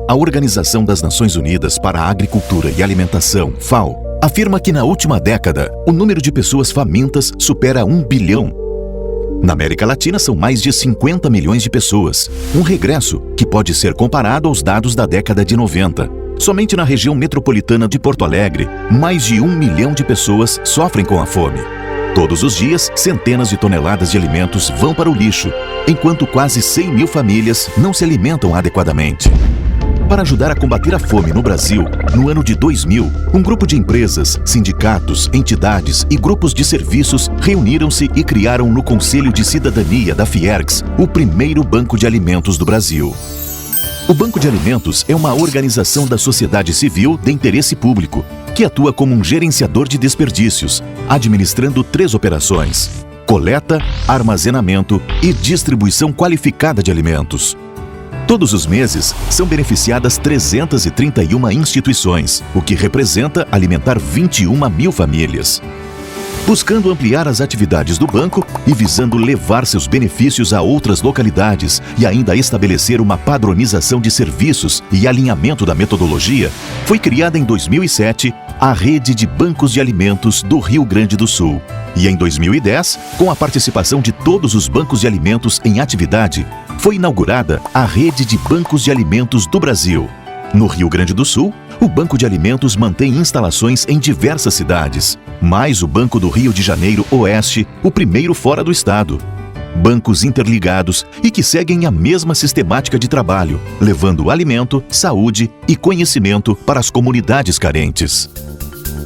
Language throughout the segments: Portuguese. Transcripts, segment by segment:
A Organização das Nações Unidas para a Agricultura e Alimentação, FAO, afirma que na última década, o número de pessoas famintas supera 1 bilhão. Na América Latina são mais de 50 milhões de pessoas, um regresso que pode ser comparado aos dados da década de 90. Somente na região metropolitana de Porto Alegre, mais de 1 milhão de pessoas sofrem com a fome. Todos os dias, centenas de toneladas de alimentos vão para o lixo, enquanto quase 100 mil famílias não se alimentam adequadamente. Para ajudar a combater a fome no Brasil, no ano de 2000, um grupo de empresas, sindicatos, entidades e grupos de serviços reuniram-se e criaram no Conselho de Cidadania da Fiergs o primeiro banco de alimentos do Brasil. O Banco de Alimentos é uma organização da sociedade civil de interesse público, que atua como um gerenciador de desperdícios, administrando 3 operações: coleta, armazenamento e distribuição qualificada de alimentos. Todos os meses, são beneficiadas 331 instituições, o que representa alimentar 21 mil famílias. Buscando ampliar as atividades do banco e visando levar seus benefícios a outras localidades e ainda estabelecer uma padronização de serviços e alinhamento da metodologia, foi criada em 2007 a Rede de Bancos de Alimentos do Rio Grande do Sul. E em 2010, com a participação de todos os bancos de alimentos em atividade, foi inaugurada a Rede de Bancos de Alimentos do Brasil. No Rio Grande do Sul, o Banco de Alimentos mantém instalações em diversas cidades, mais o Banco do Rio de Janeiro Oeste, o primeiro fora do estado. Bancos interligados e que seguem a mesma sistemática de trabalho, levando alimento, saúde e conhecimento para as comunidades carentes.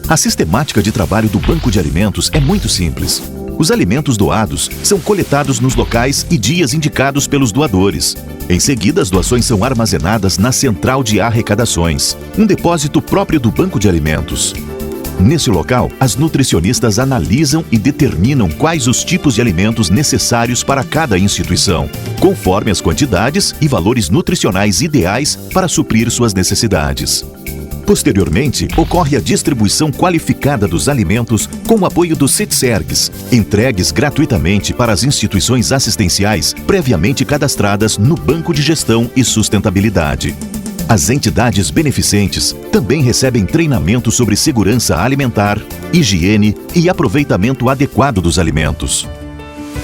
A sistemática de trabalho do Banco de Alimentos é muito simples. Os alimentos doados são coletados nos locais e dias indicados pelos doadores. Em seguida, as doações são armazenadas na Central de Arrecadações, um depósito próprio do Banco de Alimentos. Nesse local, as nutricionistas analisam e determinam quais os tipos de alimentos necessários para cada instituição, conforme as quantidades e valores nutricionais ideais para suprir suas necessidades. Posteriormente, ocorre a distribuição qualificada dos alimentos com o apoio do CITSERGS, entregues gratuitamente para as instituições assistenciais previamente cadastradas no Banco de Gestão e Sustentabilidade. As entidades beneficentes também recebem treinamento sobre segurança alimentar, higiene e aproveitamento adequado dos alimentos.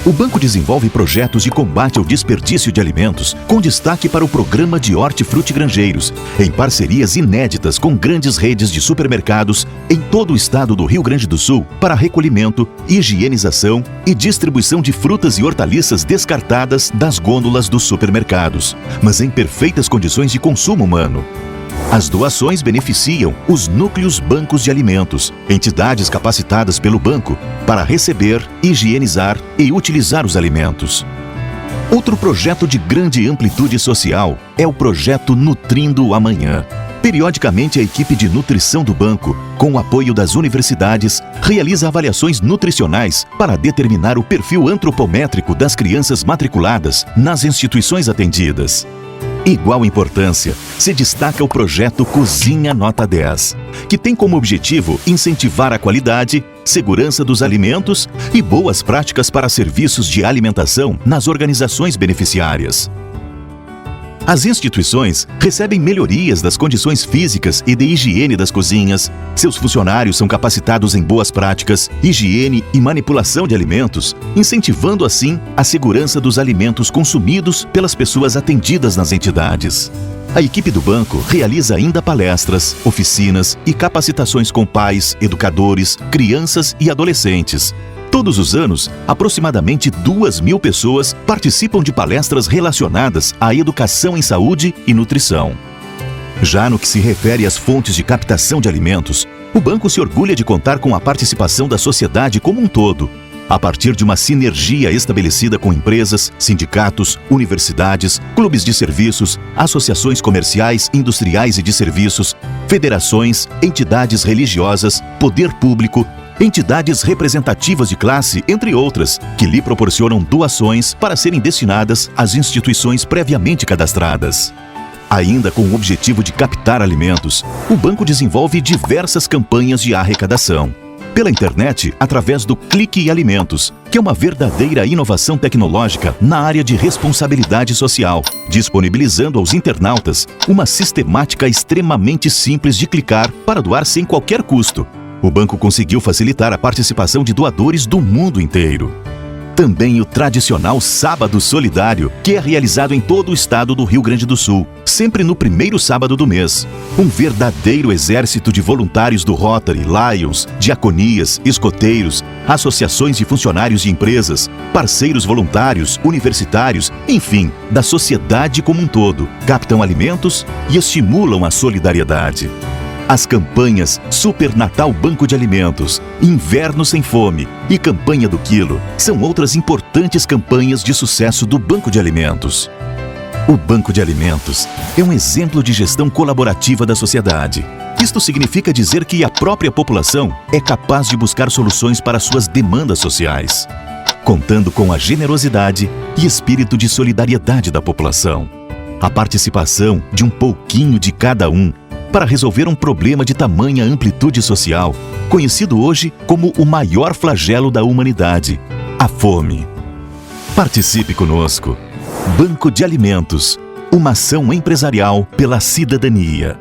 O banco desenvolve projetos de combate ao desperdício de alimentos, com destaque para o Programa de Hortifruti-Grangeiros, em parcerias inéditas com grandes redes de supermercados em todo o estado do Rio Grande do Sul para recolhimento, higienização e distribuição de frutas e hortaliças descartadas das gôndolas dos supermercados, mas em perfeitas condições de consumo humano. As doações beneficiam os núcleos bancos de alimentos, entidades capacitadas pelo banco para receber, higienizar e utilizar os alimentos. Outro projeto de grande amplitude social é o projeto Nutrindo o Amanhã. Periodicamente, a equipe de nutrição do banco, com o apoio das universidades, realiza avaliações nutricionais para determinar o perfil antropométrico das crianças matriculadas nas instituições atendidas. Igual importância se destaca o projeto Cozinha Nota 10, que tem como objetivo incentivar a qualidade, segurança dos alimentos e boas práticas para serviços de alimentação nas organizações beneficiárias. As instituições recebem melhorias das condições físicas e de higiene das cozinhas, seus funcionários são capacitados em boas práticas, higiene e manipulação de alimentos, incentivando assim a segurança dos alimentos consumidos pelas pessoas atendidas nas entidades. A equipe do banco realiza ainda palestras, oficinas e capacitações com pais, educadores, crianças e adolescentes. Todos os anos, aproximadamente 2.000 pessoas participam de palestras relacionadas à educação em saúde e nutrição. Já no que se refere às fontes de captação de alimentos, o banco se orgulha de contar com a participação da sociedade como um todo, a partir de uma sinergia estabelecida com empresas, sindicatos, universidades, clubes de serviços, associações comerciais, industriais e de serviços, federações, entidades religiosas, poder público, entidades representativas de classe, entre outras, que lhe proporcionam doações para serem destinadas às instituições previamente cadastradas. Ainda com o objetivo de captar alimentos, o banco desenvolve diversas campanhas de arrecadação. Pela internet, através do Clique Alimentos, que é uma verdadeira inovação tecnológica na área de responsabilidade social, disponibilizando aos internautas uma sistemática extremamente simples de clicar para doar sem qualquer custo. O banco conseguiu facilitar a participação de doadores do mundo inteiro. Também o tradicional Sábado Solidário, que é realizado em todo o estado do Rio Grande do Sul, sempre no primeiro sábado do mês. Um verdadeiro exército de voluntários do Rotary, Lions, diaconias, escoteiros, associações de funcionários de empresas, parceiros voluntários, universitários, enfim, da sociedade como um todo, captam alimentos e estimulam a solidariedade. As campanhas Super Natal Banco de Alimentos, Inverno Sem Fome e Campanha do Quilo são outras importantes campanhas de sucesso do Banco de Alimentos. O Banco de Alimentos é um exemplo de gestão colaborativa da sociedade. Isto significa dizer que a própria população é capaz de buscar soluções para suas demandas sociais, contando com a generosidade e espírito de solidariedade da população. A participação de um pouquinho de cada um para resolver um problema de tamanha amplitude social, conhecido hoje como o maior flagelo da humanidade, a fome. Participe conosco. Banco de Alimentos, uma ação empresarial pela cidadania.